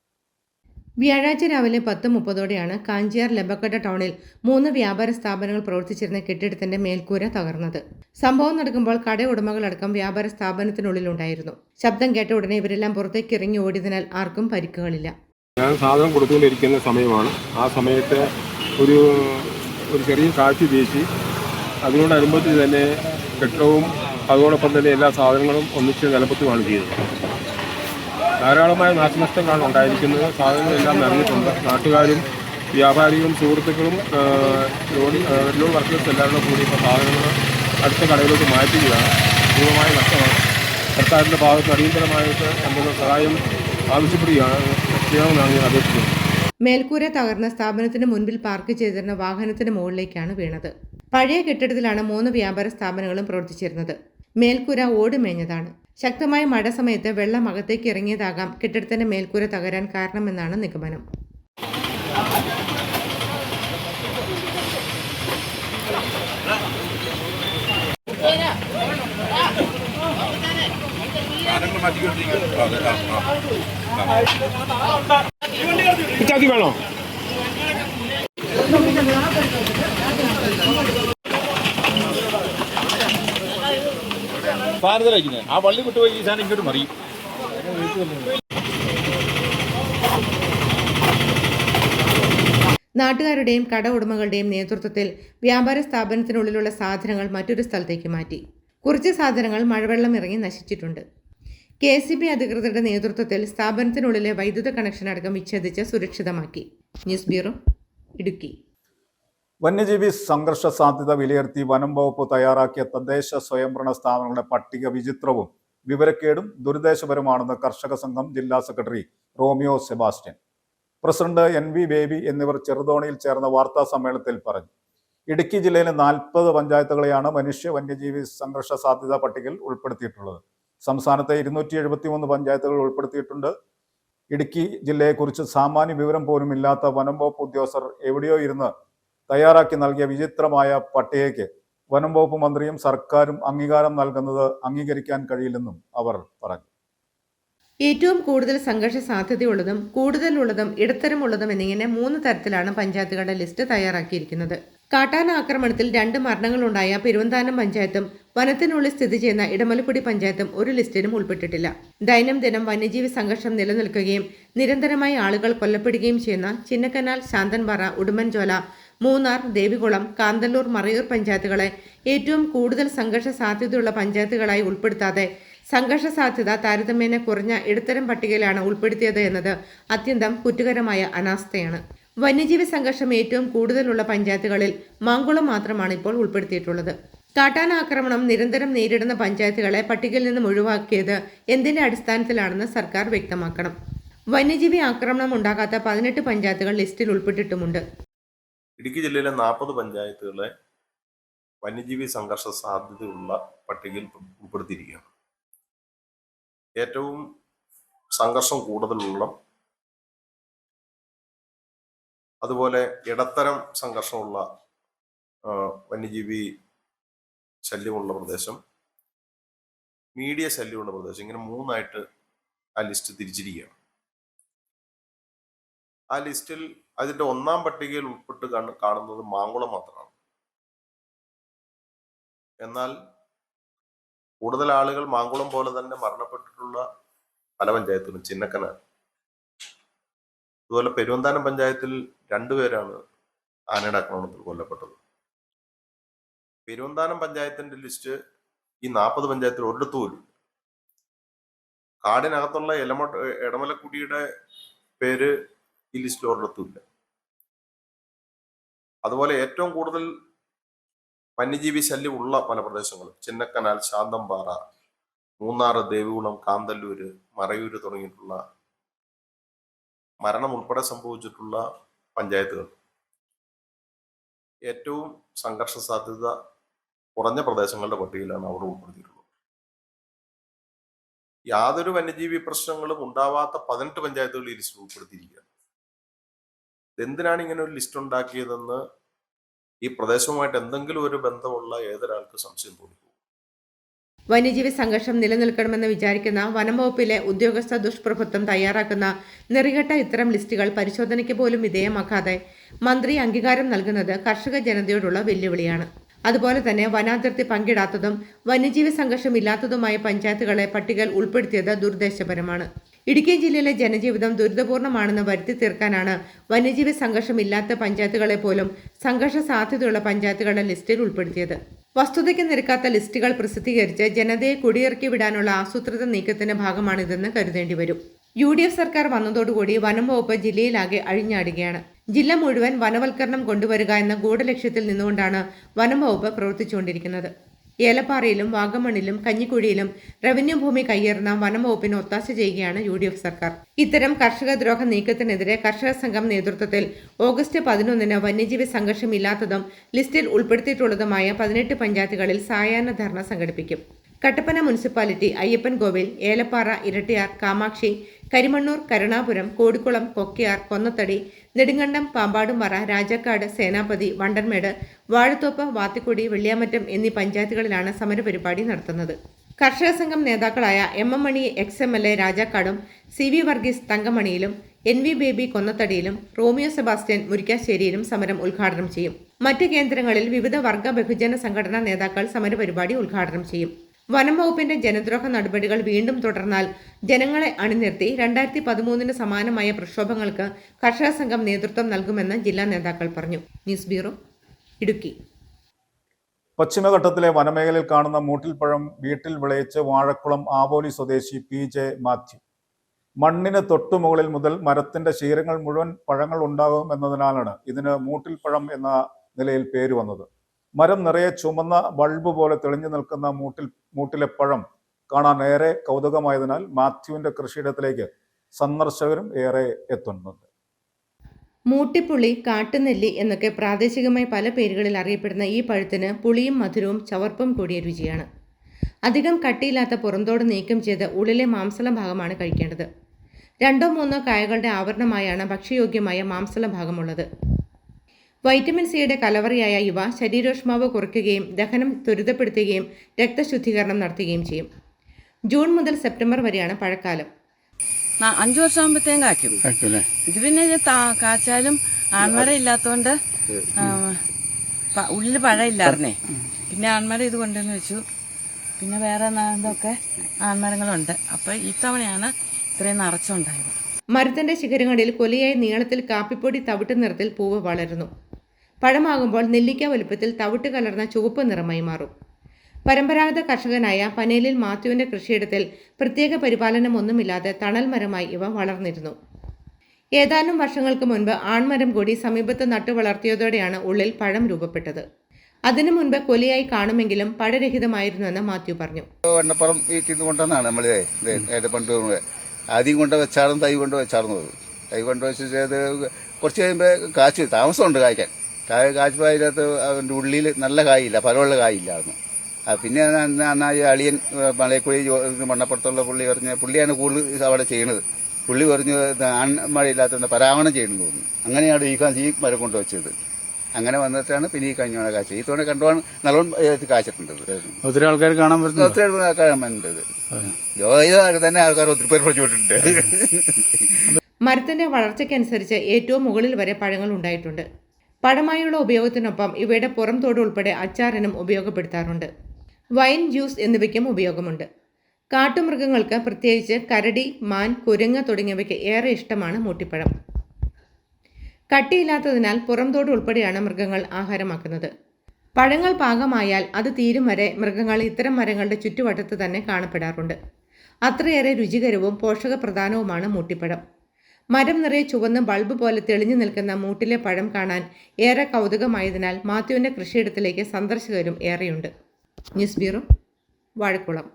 വ്യാഴാഴ്ച രാവിലെ 10:30ഓടെയാണ് കാഞ്ചിയാർ ലബക്കട്ട ടൗണിൽ 3 വ്യാപാര സ്ഥാപനങ്ങൾ പ്രവർത്തിച്ചിരുന്ന കെട്ടിടത്തിന്റെ മേൽക്കൂര തകർന്നത്. സംഭവം നടക്കുമ്പോൾ കടയുടമകളടക്കം വ്യാപാര സ്ഥാപനത്തിനുള്ളിലുണ്ടായിരുന്നു. ശബ്ദം കേട്ട ഉടനെ ഇവരെല്ലാം പുറത്തേക്ക് ഇറങ്ങി ഓടിയതിനാൽ ആർക്കും പരിക്കുകളില്ല. ഞാൻ സാധനം കൊടുത്തുകൊണ്ടിരിക്കുന്ന സമയമാണ്. ആ സമയത്ത് ഒരു ചെറിയ കാറ്റ് വീശി, അതിനോടനുബന്ധിച്ച് തന്നെ കെട്ടിടവും അതോടൊപ്പം തന്നെ എല്ലാ സാധനങ്ങളും ഒന്നിച്ച് നിലപ്പത്തുമാണ് ചെയ്തത്. ധാരാളമായ നാശനഷ്ടങ്ങളാണ് ഉണ്ടായിരിക്കുന്നത്. സാധനങ്ങളെല്ലാം നിറഞ്ഞിട്ടുണ്ട്. നാട്ടുകാരും വ്യാപാരികളും സുഹൃത്തുക്കളും ലോഡ് വർക്കേഴ്സ് എല്ലാവരും കൂടി ഇപ്പോൾ സാധനങ്ങൾ അടുത്ത കടയിലോട്ട് മാറ്റുകയാണ്. പൂർണ്ണമായ നഷ്ടമാണ്. സർക്കാരിൻ്റെ ഭാഗത്ത് അടിയന്തരമായിട്ട് എന്തെങ്കിലും സഹായം ആവശ്യപ്പെടുകയാണ് ചെയ്യണമെന്നാണ് ഞാൻ അപേക്ഷിക്കുന്നത്. മേൽക്കൂര തകർന്ന സ്ഥാപനത്തിന് മുൻപിൽ പാർക്ക് ചെയ്തിരുന്ന വാഹനത്തിന് മുകളിലേക്കാണ് വീണത്. പഴയ കെട്ടിടത്തിലാണ് 3 വ്യാപാര സ്ഥാപനങ്ങളും പ്രവർത്തിച്ചിരുന്നത്. മേൽക്കൂര ഓടുമേഞ്ഞതാണ്. ശക്തമായ മഴ സമയത്ത് വെള്ളം അകത്തേക്ക് ഇറങ്ങിയതാകാം കെട്ടിടത്തിന്റെ മേൽക്കൂര തകരാൻ കാരണമെന്നാണ് നിഗമനം. വേണോ? സാധനത്തിലയക്കുന്നത് ആ വള്ളി വിട്ടുപോയി ഈ സാധനം ഇങ്ങോട്ട് മറിയും. നാട്ടുകാരുടെയും കട ഉടമകളുടെയും നേതൃത്വത്തിൽ വ്യാപാര സ്ഥാപനത്തിനുള്ളിലുള്ള സാധനങ്ങൾ മറ്റൊരു സ്ഥലത്തേക്ക് മാറ്റി. കുറച്ച് സാധനങ്ങൾ മഴവെള്ളം ഇറങ്ങി നശിച്ചിട്ടുണ്ട്. KCB അധികൃതരുടെ നേതൃത്വത്തിൽ സ്ഥാപനത്തിനുള്ളിലെ വൈദ്യുത കണക്ഷൻ അടക്കം വിച്ഛേദിച്ച് സുരക്ഷിതമാക്കി. News bureau, Idukki. വന്യജീവി സംഘർഷ സാധ്യത വിലയിരുത്തി വനം വകുപ്പ് തയ്യാറാക്കിയ തദ്ദേശ സ്വയംഭരണ സ്ഥാപനങ്ങളുടെ പട്ടിക വിചിത്രവും വിവരക്കേടും ദുരുദ്ദേശപരമാണെന്ന് കർഷക സംഘം ജില്ലാ secretary Romeo Sebastian. President NV baby എന്നിവർ ചെറുതോണിയിൽ ചേർന്ന വാർത്താ സമ്മേളനത്തിൽ പറഞ്ഞു. ഇടുക്കി ജില്ലയിലെ 40 പഞ്ചായത്തുകളെയാണ് മനുഷ്യ വന്യജീവി സംഘർഷ സാധ്യതാ പട്ടികയിൽ ഉൾപ്പെടുത്തിയിട്ടുള്ളത്. സംസ്ഥാനത്തെ 273 പഞ്ചായത്തുകൾ ഉൾപ്പെടുത്തിയിട്ടുണ്ട്. ഇടുക്കി ജില്ലയെക്കുറിച്ച് സാമാന്യ വിവരം പോലും ഇല്ലാത്ത വനം വകുപ്പ് ഉദ്യോഗസ്ഥർ എവിടെയോ ഇരുന്ന് തയ്യാറാക്കി നൽകിയ വിചിത്രമായ പട്ടികയ്ക്ക് വനം വകുപ്പ് മന്ത്രിയും സർക്കാരും അംഗീകാരം നൽകുന്നത് അംഗീകരിക്കാൻ കഴിയില്ലെന്നും അവർ പറഞ്ഞു. ഏറ്റവും കൂടുതൽ സംഘർഷ സാധ്യതയുള്ളതും കൂടുതലുള്ളതും ഇടത്തരമുള്ളതും എന്നിങ്ങനെ 3 തരത്തിലാണ് പഞ്ചായത്തുകളുടെ ലിസ്റ്റ് തയ്യാറാക്കിയിരിക്കുന്നത്. കാട്ടാന ആക്രമണത്തിൽ 2 മരണങ്ങളുണ്ടായ പെരുവന്താനം പഞ്ചായത്തും വനത്തിനുള്ളിൽ സ്ഥിതി ചെയ്യുന്ന ഇടമലക്കുടി പഞ്ചായത്തും ഒരു ലിസ്റ്റിലും ഉൾപ്പെട്ടിട്ടില്ല. ദൈനംദിനം വന്യജീവി സംഘർഷം നിലനിൽക്കുകയും നിരന്തരമായി ആളുകൾ കൊല്ലപ്പെടുകയും ചെയ്യുന്ന ചിന്നക്കനാൽ, ശാന്തൻപാറ, ഉടുമ്പൻചോല, മൂന്നാർ, ദേവികുളം, കാന്തല്ലൂർ, മറയൂർ പഞ്ചായത്തുകളെ ഏറ്റവും കൂടുതൽ സംഘർഷ സാധ്യതയുള്ള പഞ്ചായത്തുകളായി ഉൾപ്പെടുത്താതെ സംഘർഷ സാധ്യത താരതമ്യേന കുറഞ്ഞ ഇടത്തരം പട്ടികയിലാണ് ഉൾപ്പെടുത്തിയത് എന്നത് അത്യന്തം കുറ്റകരമായ അനാസ്ഥയാണ്. വന്യജീവി സംഘർഷം ഏറ്റവും കൂടുതലുള്ള പഞ്ചായത്തുകളിൽ മാങ്കുളം മാത്രമാണ് ഇപ്പോൾ ഉൾപ്പെടുത്തിയിട്ടുള്ളത്. കാട്ടാന ആക്രമണം നിരന്തരം നേരിടുന്ന പഞ്ചായത്തുകളെ പട്ടികയിൽ നിന്നും ഒഴിവാക്കിയത് എന്തിന്റെ അടിസ്ഥാനത്തിലാണെന്ന് സർക്കാർ വ്യക്തമാക്കണം. വന്യജീവി ആക്രമണം ഉണ്ടാകാത്ത 18 പഞ്ചായത്തുകൾ ലിസ്റ്റിൽ ഉൾപ്പെട്ടിട്ടുമുണ്ട്. ഇടുക്കി ജില്ലയിലെ 40 പഞ്ചായത്തുകളെ വന്യജീവി സംഘർഷ സാധ്യതയുള്ള പട്ടികയിൽ ഉൾപ്പെടുത്തിയിരിക്കുകയാണ്. ഏറ്റവും സംഘർഷം കൂടുതലുള്ള, അതുപോലെ ഇടത്തരം സംഘർഷമുള്ള, വന്യജീവി ശല്യമുള്ള പ്രദേശം, മീഡിയ ശല്യമുള്ള പ്രദേശം, ഇങ്ങനെ 3ആയിട്ട് ആ ലിസ്റ്റ് തിരിച്ചിരിക്കുകയാണ്. ആ ലിസ്റ്റിൽ അതിന്റെ 1-ാം പട്ടികയിൽ ഉൾപ്പെട്ട് കാണുന്നത് മാങ്കുളം മാത്രമാണ്. എന്നാൽ കൂടുതൽ ആളുകൾ മാങ്കുളം പോലെ തന്നെ മരണപ്പെട്ടിട്ടുള്ള പല പഞ്ചായത്തിലും, ചിന്നക്കനാൽ, അതുപോലെ പെരുവന്താനം പഞ്ചായത്തിൽ 2 പേരാണ് ആനയുടെ ആക്രമണത്തിൽ കൊല്ലപ്പെട്ടത്. പെരുവന്താനം പഞ്ചായത്തിന്റെ ലിസ്റ്റ് ഈ 40 പഞ്ചായത്തിൽ ഒരിടത്തു പോലും. കാടിനകത്തുള്ള എടമലക്കുടിയുടെ പേര് ഈ ലിസ്റ്റിൽ ഒരിടത്തുമില്ല. അതുപോലെ ഏറ്റവും കൂടുതൽ വന്യജീവി ശല്യം ഉള്ള പല പ്രദേശങ്ങളും ചിന്നക്കനാൽ, ശാന്തംപാറ, മൂന്നാർ, ദേവികുളം, കാന്തല്ലൂര്, മറയൂര് തുടങ്ങിയിട്ടുള്ള മരണം ഉൾപ്പെടെ സംഭവിച്ചിട്ടുള്ള പഞ്ചായത്തുകൾ ഏറ്റവും സംഘർഷ സാധ്യത കുറഞ്ഞ പ്രദേശങ്ങളുടെ പട്ടികയിലാണ് അവിടെ ഉൾപ്പെടുത്തിയിട്ടുള്ളത്. യാതൊരു വന്യജീവി പ്രശ്നങ്ങളും ഉണ്ടാവാത്ത 18 പഞ്ചായത്തുകൾ ഈ ലിസ്റ്റിൽ ഉൾപ്പെടുത്തിയിരിക്കുകയാണ്. എന്തിനാണ് ഇങ്ങനെ ഒരു ലിസ്റ്റ് ഉണ്ടാക്കിയതെന്ന് ഈ പ്രദേശവുമായിട്ട് എന്തെങ്കിലും ഒരു ബന്ധമുള്ള ഏതൊരാൾക്ക് സംശയം തോന്നിക്കും. വന്യജീവി സംഘർഷം നിലനിൽക്കണമെന്ന് വിചാരിക്കുന്ന വനംവകുപ്പിലെ ഉദ്യോഗസ്ഥ ദുഷ്പ്രഭുത്വം തയ്യാറാക്കുന്ന നെറികെട്ട ഇത്തരം ലിസ്റ്റുകൾ പരിശോധനയ്ക്ക് പോലും വിധേയമാക്കാതെ മന്ത്രി അംഗീകാരം നൽകുന്നത് കർഷക ജനതയോടുള്ള വെല്ലുവിളിയാണ്. അതുപോലെ തന്നെ വനാതിർത്തി പങ്കിടാത്തതും വന്യജീവി സംഘർഷം ഇല്ലാത്തതുമായ പഞ്ചായത്തുകളെ പട്ടികയിൽ ഉൾപ്പെടുത്തിയത് ദുർദ്ദേശപരമാണ്. ഇടുക്കി ജില്ലയിലെ ജനജീവിതം ദുരിതപൂർണ്ണമാണെന്ന് വരുത്തി തീർക്കാനാണ് വന്യജീവി സംഘർഷം ഇല്ലാത്ത പഞ്ചായത്തുകളെ പോലും സംഘർഷ സാധ്യതയുള്ള പഞ്ചായത്തുകളുടെ ലിസ്റ്റിൽ ഉൾപ്പെടുത്തിയത്. വസ്തുതയ്ക്ക് നിരക്കാത്ത ലിസ്റ്റുകൾ പ്രസിദ്ധീകരിച്ച് ജനതയെ കുടിയിറക്കി വിടാനുള്ള ആസൂത്രിത നീക്കത്തിന്റെ ഭാഗമാണിതെന്ന് കരുതേണ്ടി വരും. UDF സർക്കാർ വന്നതോടുകൂടി വനം വകുപ്പ് ജില്ലയിലാകെ അഴിഞ്ഞാടുകയാണ്. ജില്ല മുഴുവൻ വനവൽക്കരണം കൊണ്ടുവരിക എന്ന ഗൂഢലക്ഷ്യത്തിൽ നിന്നുകൊണ്ടാണ് വനം വകുപ്പ് പ്രവർത്തിച്ചുകൊണ്ടിരിക്കുന്നത്. ഏലപ്പാറയിലും വാഗമണിലും കഞ്ഞിക്കുഴിയിലും റവന്യൂ ഭൂമി കയ്യേറുന്ന വനം വകുപ്പിന് ഒത്താശ ചെയ്യുകയാണ് UDF സർക്കാർ. ഇത്തരം കർഷക ദ്രോഹ നീക്കത്തിനെതിരെ കർഷക സംഘം നേതൃത്വത്തിൽ ഓഗസ്റ്റ് 11 വന്യജീവി സംഘർഷം ഇല്ലാത്തതും ലിസ്റ്റിൽ ഉൾപ്പെടുത്തിയിട്ടുള്ളതുമായ 18 പഞ്ചായത്തുകളിൽ സായാഹ്ന ധർണ സംഘടിപ്പിക്കും. കട്ടപ്പന മുനിസിപ്പാലിറ്റി, അയ്യപ്പൻകോവിൽ, ഏലപ്പാറ, ഇരട്ടിയാർ, കാമാക്ഷി, കരിമണ്ണൂർ, കരുണാപുരം, കോടിക്കുളം, കൊക്കയാർ, കൊന്നത്തടി, നെടുങ്കണ്ടം, പാമ്പാടുംപാറ, രാജാക്കാട്, സേനാപതി, വണ്ടൻമേട്, വാഴത്തോപ്പ്, വാത്തിക്കുടി, വെള്ളിയാമറ്റം എന്നീ പഞ്ചായത്തുകളിലാണ് സമരപരിപാടി നടത്തുന്നത്. കർഷക സംഘം നേതാക്കളായ MM മണി XMLA രാജാക്കാടും, CV വർഗീസ് തങ്കമണിയിലും, NV ബേബി കൊന്നത്തടിയിലും, റോമിയോ സെബാസ്റ്റ്യൻ മുരിക്കാശ്ശേരിയിലും സമരം ഉദ്ഘാടനം ചെയ്യും. മറ്റ് കേന്ദ്രങ്ങളിൽ വിവിധ വർഗ ബഹുജന സംഘടനാ നേതാക്കൾ സമരപരിപാടി ഉദ്ഘാടനം ചെയ്യും. വനം വകുപ്പിന്റെ ജനദ്രോഹ നടപടികൾ വീണ്ടും തുടർന്നാൽ ജനങ്ങളെ അണിനിർത്തി 2013 സമാനമായ പ്രക്ഷോഭങ്ങൾക്ക് കർഷക സംഘം നേതൃത്വം നൽകുമെന്ന് ജില്ലാ നേതാക്കൾ പറഞ്ഞു. News bureau, Idukki. പശ്ചിമഘട്ടത്തിലെ വനമേഖലയിൽ കാണുന്ന മൂട്ടിൽപ്പഴം വീട്ടിൽ വിളയിച്ച് വാഴക്കുളം ആവോലി സ്വദേശി PJ മാത്യു. മണ്ണിന് തൊട്ടുമുകളിൽ മുതൽ മരത്തിന്റെ ശീരങ്ങൾ മുഴുവൻ പഴങ്ങൾ ഉണ്ടാകും എന്നതിനാലാണ് ഇതിന് മൂട്ടിൽപ്പഴം എന്ന നിലയിൽ പേര് വന്നത്. മരം നിറയെ ചുമന്ന ബൾബ് പോലെ തെളിഞ്ഞു നിൽക്കുന്ന മൂട്ടിലെ പഴം കാണാൻ ഏറെ കൗതുകമായതിനാൽ മാത്യുവിന്റെ കൃഷിയിടത്തിലേക്ക് സന്ദർശകരും ഏറെ എത്തുന്നുണ്ട്. മൂട്ടിപ്പുളി, കാട്ടുനെല്ലി എന്നൊക്കെ പ്രാദേശികമായി പല പേരുകളിൽ അറിയപ്പെടുന്ന ഈ പഴത്തിന് പുളിയും മധുരവും ചവർപ്പും കൂടിയ രുചിയാണ്. അധികം കട്ടിയില്ലാത്ത പുറന്തോട് നീക്കം ചെയ്ത് ഉള്ളിലെ മാംസള ഭാഗമാണ് കഴിക്കേണ്ടത്. 2-3 കായകളുടെ ആവരണമായാണ് ഭക്ഷ്യയോഗ്യമായ മാംസള ഭാഗമുള്ളത്. വൈറ്റമിൻ സിയുടെ കലവറിയായ ഇവ ശരീരോഷ്മാവ് കുറയ്ക്കുകയും ദഹനം ത്വരിതപ്പെടുത്തുകയും രക്തശുദ്ധീകരണം നടത്തുകയും ചെയ്യും. ജൂൺ മുതൽ സെപ്റ്റംബർ വരെയാണ് പഴക്കാലം. 5 വർഷമാകുമ്പോഴത്തേക്കും കായ്ക്കും. ഇത് പിന്നെ കാച്ചാലും ആൺമരം ഇല്ലാത്തോണ്ട് ഉള്ളിൽ പഴം ഇല്ലായിരുന്നേ. പിന്നെ ആൺമരം ഇത് കൊണ്ടുവന്ന് വെച്ചു. പിന്നെ വേറെ ഇതൊക്കെ ആൺമരങ്ങളുണ്ട്. അപ്പൊ ഇത്തവണയാണ് ഇത്രയും നിറച്ചുണ്ടായത്. മരത്തിന്റെ ശിഖരങ്ങളിൽ കൊലയായി നീളത്തിൽ കാപ്പിപ്പൊടി തവിട്ട് നിറത്തിൽ പൂവ് വളരുന്നു. പഴമാകുമ്പോൾ നെല്ലിക്ക വലുപ്പത്തിൽ തവിട്ട് കലർന്ന ചുവപ്പ് നിറമായി മാറും. പരമ്പരാഗത കർഷകനായ പനേലിൽ മാത്യുവിന്റെ കൃഷിയിടത്തിൽ പ്രത്യേക പരിപാലനമൊന്നുമില്ലാതെ തണൽ മരമായി ഇവ വളർന്നിരുന്നു. ഏതാനും വർഷങ്ങൾക്ക് മുൻപ് ആൺമരം കൂടി സമീപത്ത് നട്ടു വളർത്തിയതോടെയാണ് ഉള്ളിൽ പഴം രൂപപ്പെട്ടത്. അതിനു മുൻപ് കൊലയായി കാണുമെങ്കിലും പഴരഹിതമായിരുന്നുവെന്ന് മാത്യു പറഞ്ഞു. ആദ്യം കൊണ്ട് വെച്ചാർന്ന് തൈ കൊണ്ട് വെച്ചാർന്നത്. തൈ കൊണ്ട് വെച്ചത് കുറച്ച് കഴിയുമ്പോൾ കാച്ച് താമസമുണ്ട് കായ്ക്കാൻ. കാച്ചപ്പോൾ അതിനകത്ത് അവൻ്റെ ഉള്ളിൽ നല്ല കായില്ല, ഫലമുള്ള കായില്ലായിരുന്നു. പിന്നെ നന്നായി അളിയൻ മലയക്കുഴി മണ്ണപ്പുറത്തുള്ള പുള്ളിയാണ് കൂടുതൽ അവിടെ ചെയ്യണത്. പുള്ളി പറഞ്ഞു മഴയില്ലാത്തതുകൊണ്ട് പരാഗണം ചെയ്യണമെന്ന് തോന്നുന്നു. അങ്ങനെയാണ് ഈ മരം കൊണ്ട് വെച്ചത്. അങ്ങനെ വന്നിട്ടാണ് പിന്നെ ഈ കഴിഞ്ഞ കാഴ്ച. ഈ തോണി കണ്ടുപോകാൻ നല്ലോണം കാച്ചിട്ടുണ്ട്. ഒത്തിരി ആൾക്കാർ കാണാൻ പറ്റുന്നത്. ഒത്തിരി കാണാനുണ്ട്. തന്നെ ആൾക്കാർ ഒത്തിരി പേര് പഠിച്ചുകൊണ്ടിട്ടുണ്ട്. മരത്തിന്റെ വളർച്ചയ്ക്കനുസരിച്ച് ഏറ്റവും മുകളിൽ വരെ പഴങ്ങൾ ഉണ്ടായിട്ടുണ്ട്. പഴമായുള്ള ഉപയോഗത്തിനൊപ്പം ഇവയുടെ പുറം തോട് ഉൾപ്പെടെ അച്ചാറിനും ഉപയോഗപ്പെടുത്താറുണ്ട്. വൈൻ, ജ്യൂസ് എന്നിവയ്ക്കും ഉപയോഗമുണ്ട്. കാട്ടുമൃഗങ്ങൾക്ക്, പ്രത്യേകിച്ച് കരടി, മാൻ, കുരങ്ങ് തുടങ്ങിയവയ്ക്ക് ഏറെ ഇഷ്ടമാണ് മൂട്ടിപ്പഴം. കട്ടിയില്ലാത്തതിനാൽ പുറംതോട് ഉൾപ്പെടെയാണ് മൃഗങ്ങൾ ആഹാരമാക്കുന്നത്. പഴങ്ങൾ പാകമായാൽ അത് തീരും വരെ മൃഗങ്ങൾ ഇത്തരം മരങ്ങളുടെ ചുറ്റുവട്ടത്ത് തന്നെ കാണപ്പെടാറുണ്ട്. അത്രയേറെ രുചികരവും പോഷകപ്രധാനവുമാണ് മൂട്ടിപ്പഴം. മരം നിറയെ ചുവന്ന് ബൾബ് പോലെ തെളിഞ്ഞു നിൽക്കുന്ന മൂട്ടിലെ പഴം കാണാൻ ഏറെ കൗതുകമായതിനാൽ മാത്യുവിന്റെ കൃഷിയിടത്തിലേക്ക് സന്ദർശകരും ഏറെയുണ്ട്. News bureau, Vazhakulam.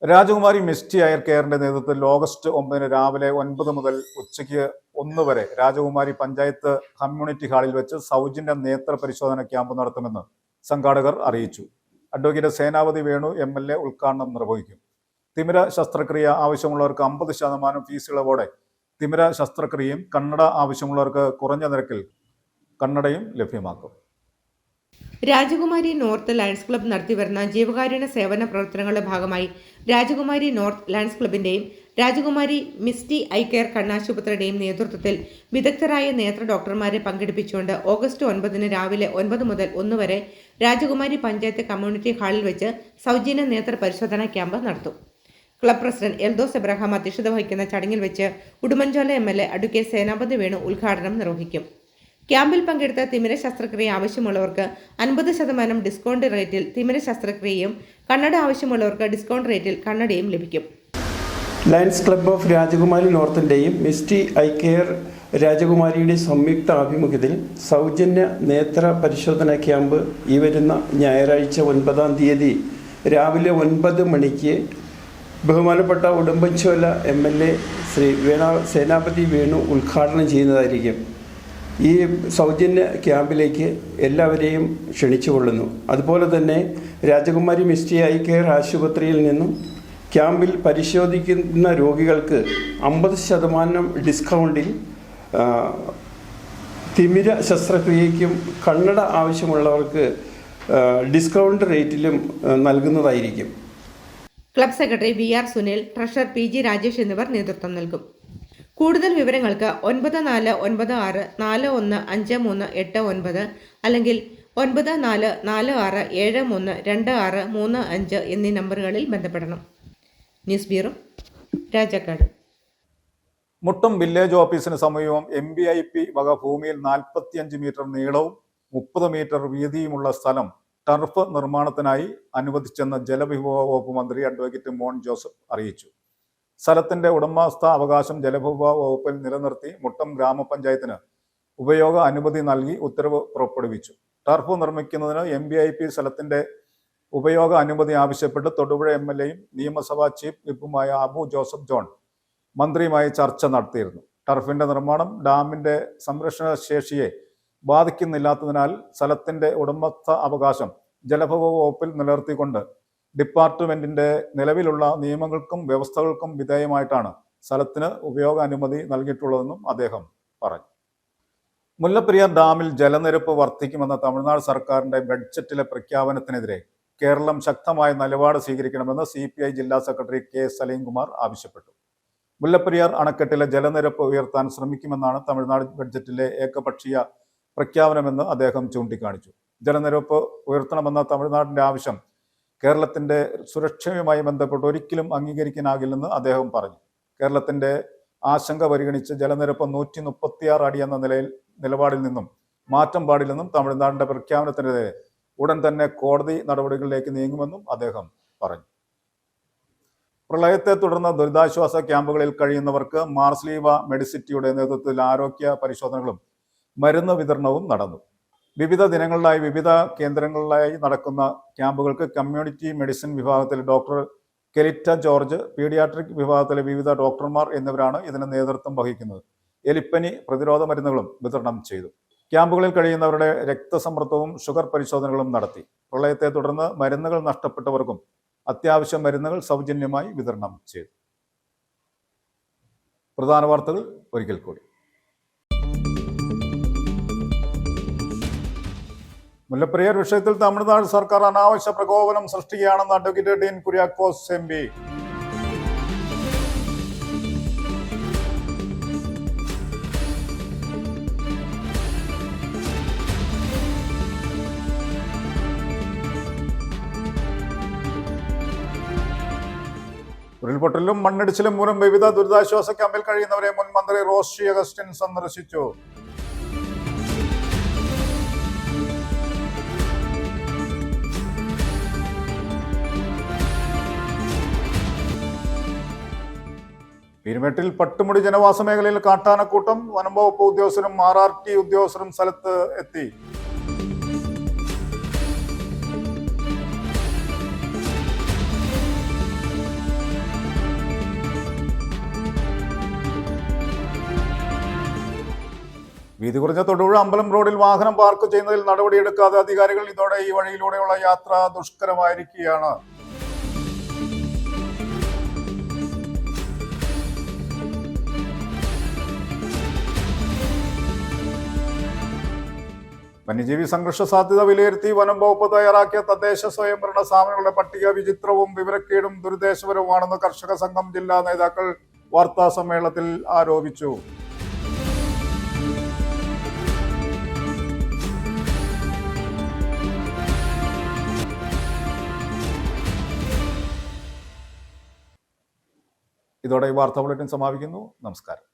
Rajakumari misty air കെയറിന്റെ നേതൃത്വത്തിൽ ഓഗസ്റ്റ് 9 രാവിലെ 9 മുതൽ ഉച്ചയ്ക്ക് 1 വരെ രാജകുമാരി പഞ്ചായത്ത് കമ്മ്യൂണിറ്റി ഹാളിൽ വെച്ച് സൗജന്യ നേത്ര പരിശോധന ക്യാമ്പ് നടത്തുമെന്ന് സംഘാടകർ അറിയിച്ചു. അഡ്വക്കേറ്റ് സേനാപതി വേണു MLA ഉദ്ഘാടനം നിർവഹിക്കും. തിമിര ശസ്ത്രക്രിയ ആവശ്യമുള്ളവർക്ക് 50% ഫീസ് ഇളവോടെ തിമിര ശസ്ത്രക്രിയയും കണ്ണട ആവശ്യമുള്ളവർക്ക് കുറഞ്ഞ നിരക്കിൽ കണ്ണടയും ലഭ്യമാക്കും. രാജകുമാരി നോർത്ത് ലയൺസ് ക്ലബ്ബ് നടത്തിവരുന്ന ജീവകാരുണ്യ സേവന പ്രവർത്തനങ്ങളുടെ ഭാഗമായി രാജകുമാരി നോർത്ത് ലയൺസ് ക്ലബിന്റെയും രാജകുമാരി മിസ്റ്റി ഐ കെയർ കണ്ണാശുപത്രിയുടെയും നേതൃത്വത്തിൽ വിദഗ്ധരായ നേത്ര ഡോക്ടർമാരെ പങ്കെടുപ്പിച്ചുകൊണ്ട് ഓഗസ്റ്റ് 9 രാവിലെ 9 മുതൽ 1 വരെ രാജകുമാരി പഞ്ചായത്ത് കമ്മ്യൂണിറ്റി ഹാളിൽ വെച്ച് സൗജന്യ നേത്ര പരിശോധനാ ക്യാമ്പ് നടത്തും. ക്ലബ് പ്രസിഡന്റ് എൽദോസ് എബ്രഹാം അധ്യക്ഷത വഹിക്കുന്ന ചടങ്ങിൽ വെച്ച് ഉടുമ്പൻചോല MLA അഡ്വക്കേറ്റ് സേനാപതി വേണു ഉദ്ഘാടനം നിർവഹിക്കും. ക്യാമ്പിൽ പങ്കെടുത്ത തിമിര ശസ്ത്രക്രിയ ആവശ്യമുള്ളവർക്ക് 50% ഡിസ്കൗണ്ട് റേറ്റിൽ തിമിര ശസ്ത്രക്രിയയും കണ്ണട ആവശ്യമുള്ളവർക്ക് ഡിസ്കൗണ്ട് റേറ്റിൽ കണ്ണടയും ലഭിക്കും. ലയൺസ് ക്ലബ്ബ് ഓഫ് രാജകുമാരി നോർത്തിൻ്റെയും മിസ്റ്റി ഐ കെയർ രാജകുമാരിയുടെ സംയുക്ത ആഭിമുഖ്യത്തിൽ സൗജന്യ നേത്ര പരിശോധനാ ക്യാമ്പ് ഈ വരുന്ന ഞായറാഴ്ച 9-ാം തീയതി രാവിലെ 9 മണിക്ക് ബഹുമാനപ്പെട്ട ഉടുമ്പൻചോല MLA ശ്രീ സേനാപതി വേണു ഉദ്ഘാടനം ചെയ്യുന്നതായിരിക്കും. ഈ സൗജന്യ ക്യാമ്പിലേക്ക് എല്ലാവരെയും ക്ഷണിച്ചുകൊള്ളുന്നു. അതുപോലെ തന്നെ രാജകുമാരി മിസ്റ്റി ഐ കെയർ ആശുപത്രിയിൽ നിന്നും ക്യാമ്പിൽ പരിശോധിക്കുന്ന രോഗികൾക്ക് 50% ഡിസ്കൗണ്ടിൽ തിമിര ശസ്ത്രക്രിയയ്ക്കും കണ്ണട ആവശ്യമുള്ളവർക്ക് ഡിസ്കൗണ്ട് റേറ്റിലും നൽകുന്നതായിരിക്കും. Club secretary VR Sunil, treasurer PG Rajesh എന്നിവർ നേതൃത്വം നൽകും. കൂടുതൽ വിവരങ്ങൾക്ക് 9446415389 അല്ലെങ്കിൽ 9446732635 എന്നീ നമ്പറുകളിൽ ബന്ധപ്പെടണം. News bureau, Rajakkad. Muttom village ഓഫീസിന് സമീപം MBIP വക ഭൂമിയിൽ 45 മീറ്റർ നീളവും 30 മീറ്റർ വീതിയുമുള്ള സ്ഥലം ടർഫ് നിർമ്മാണത്തിനായി അനുവദിച്ചെന്ന് ജലവിഭവ വകുപ്പ് മന്ത്രി അഡ്വക്കേറ്റ് മോൻ ജോസഫ് അറിയിച്ചു. സ്ഥലത്തിന്റെ ഉടമസ്ഥ അവകാശം ജലവിഭവ വകുപ്പിൽ നിലനിർത്തി മുട്ടം ഗ്രാമപഞ്ചായത്തിന് ഉപയോഗ അനുമതി നൽകി ഉത്തരവ് പുറപ്പെടുവിച്ചു. ടർഫ് നിർമ്മിക്കുന്നതിന് MBIP സ്ഥലത്തിന്റെ ഉപയോഗ അനുമതി ആവശ്യപ്പെട്ട് തൊടുപുഴ MLAയും നിയമസഭാ ചീഫ് വിപ്പുമായ അബു ജോസഫ് ജോൺ മന്ത്രിയുമായി ചർച്ച നടത്തിയിരുന്നു. ടർഫിന്റെ നിർമ്മാണം ഡാമിന്റെ സംരക്ഷണ ശേഷിയെ ബാധിക്കുന്നില്ലാത്തതിനാൽ സ്ഥലത്തിന്റെ ഉടമസ്ഥ അവകാശം ജലവിഭവ വകുപ്പിൽ നിലനിർത്തിക്കൊണ്ട് ഡിപ്പാർട്ട്മെന്റിന്റെ നിലവിലുള്ള നിയമങ്ങൾക്കും വ്യവസ്ഥകൾക്കും വിധേയമായിട്ടാണ് സ്ഥലത്തിന് ഉപയോഗ അനുമതി നൽകിയിട്ടുള്ളതെന്നും അദ്ദേഹം പറഞ്ഞു. മുല്ലപ്പെരിയാർ ഡാമിൽ ജലനിരപ്പ് വർദ്ധിക്കുമെന്ന തമിഴ്നാട് സർക്കാരിന്റെ ബഡ്ജറ്റിലെ പ്രഖ്യാപനത്തിനെതിരെ കേരളം ശക്തമായ നിലപാട് സ്വീകരിക്കണമെന്ന് CPI ജില്ലാ സെക്രട്ടറി K സലീംകുമാർ ആവശ്യപ്പെട്ടു. മുല്ലപ്പെരിയാർ അണക്കെട്ടിലെ ജലനിരപ്പ് ഉയർത്താൻ ശ്രമിക്കുമെന്നാണ് തമിഴ്നാട് ബഡ്ജറ്റിലെ ഏകപക്ഷീയ പ്രഖ്യാപനമെന്ന് അദ്ദേഹം ചൂണ്ടിക്കാണിച്ചു. ജലനിരപ്പ് ഉയർത്തണമെന്ന തമിഴ്നാടിന്റെ ആവശ്യം കേരളത്തിന്റെ സുരക്ഷയുമായി ബന്ധപ്പെട്ട് ഒരിക്കലും അംഗീകരിക്കാനാകില്ലെന്ന് അദ്ദേഹം പറഞ്ഞു. കേരളത്തിന്റെ ആശങ്ക പരിഗണിച്ച് ജലനിരപ്പ് 136 അടി എന്ന നിലപാടിൽ നിന്നും മാറ്റം പാടില്ലെന്നും തമിഴ്നാടിന്റെ പ്രഖ്യാപനത്തിനെതിരെ ഉടൻ തന്നെ കോടതി നടപടികളിലേക്ക് നീങ്ങുമെന്നും അദ്ദേഹം പറഞ്ഞു. പ്രളയത്തെ തുടർന്ന് ദുരിതാശ്വാസ ക്യാമ്പുകളിൽ കഴിയുന്നവർക്ക് മാർസ്ലീവ മെഡിസിറ്റിയുടെ നേതൃത്വത്തിൽ ആരോഗ്യ പരിശോധനകളും മരുന്ന് വിതരണവും നടന്നു. വിവിധ ദിനങ്ങളിലായി വിവിധ കേന്ദ്രങ്ങളിലായി നടക്കുന്ന ക്യാമ്പുകൾക്ക് കമ്മ്യൂണിറ്റി മെഡിസിൻ വിഭാഗത്തിൽ ഡോക്ടർ കെലിറ്റ ജോർജ്, പീഡിയാട്രിക് വിഭാഗത്തിലെ വിവിധ ഡോക്ടർമാർ എന്നിവരാണ് ഇതിന് നേതൃത്വം വഹിക്കുന്നത്. എലിപ്പനി പ്രതിരോധ മരുന്നുകളും വിതരണം ചെയ്തു. ക്യാമ്പുകളിൽ കഴിയുന്നവരുടെ രക്തസമ്മർദ്ദവും ഷുഗർ പരിശോധനകളും നടത്തി. പ്രളയത്തെ തുടർന്ന് മരുന്നുകൾ നഷ്ടപ്പെട്ടവർക്കും അത്യാവശ്യ മരുന്നുകൾ സൗജന്യമായി വിതരണം ചെയ്തു. പ്രധാന വാർത്തകൾ ഒരിക്കൽ കൂടി. മുല്ലപ്പെരിയാർ വിഷയത്തിൽ തമിഴ്നാട് സർക്കാർ അനാവശ്യ പ്രകോപനം സൃഷ്ടിക്കുകയാണെന്ന് അഡ്വക്കേറ്റ് ഡീൻ കുര്യാക്കോസ് MP. ഉരുൾപൊട്ടലിലും മണ്ണിടിച്ചിലും മൂലം വിവിധ ദുരിതാശ്വാസ ക്യാമ്പിൽ കഴിയുന്നവരെ മുൻ മന്ത്രി റോഷി അഗസ്റ്റിൻ സന്ദർശിച്ചു. പീരുമേട്ടിൽ പട്ടുമുടി ജനവാസ മേഖലയിൽ കാട്ടാനക്കൂട്ടം. വനം വകുപ്പ് ഉദ്യോഗസ്ഥരും RRT ഉദ്യോഗസ്ഥരും സ്ഥലത്ത് എത്തി. വീതി കുറഞ്ഞ തൊടുപുഴ അമ്പലം റോഡിൽ വാഹനം പാർക്ക് ചെയ്യുന്നതിൽ നടപടിയെടുക്കാതെ അധികാരികൾ. ഇതോടെ ഈ വഴിയിലൂടെയുള്ള യാത്ര ദുഷ്കരമായിരിക്കുകയാണ്. വന്യജീവി സംഘർഷ സാധ്യത വിലയിരുത്തി വനം വകുപ്പ് തയ്യാറാക്കിയ തദ്ദേശ സ്വയംഭരണ സ്ഥാപനങ്ങളുടെ പട്ടിക വിചിത്രവും വിവരക്കേടും ദുരുദ്ദേശപരവുമാണെന്ന് കർഷക സംഘം ജില്ലാ നേതാക്കൾ വാർത്താ സമ്മേളനത്തിൽ ആരോപിച്ചു. ഇതോടെ ഈ വാർത്താ ബുള്ളറ്റിൻ സമാപിക്കുന്നു. നമസ്കാരം.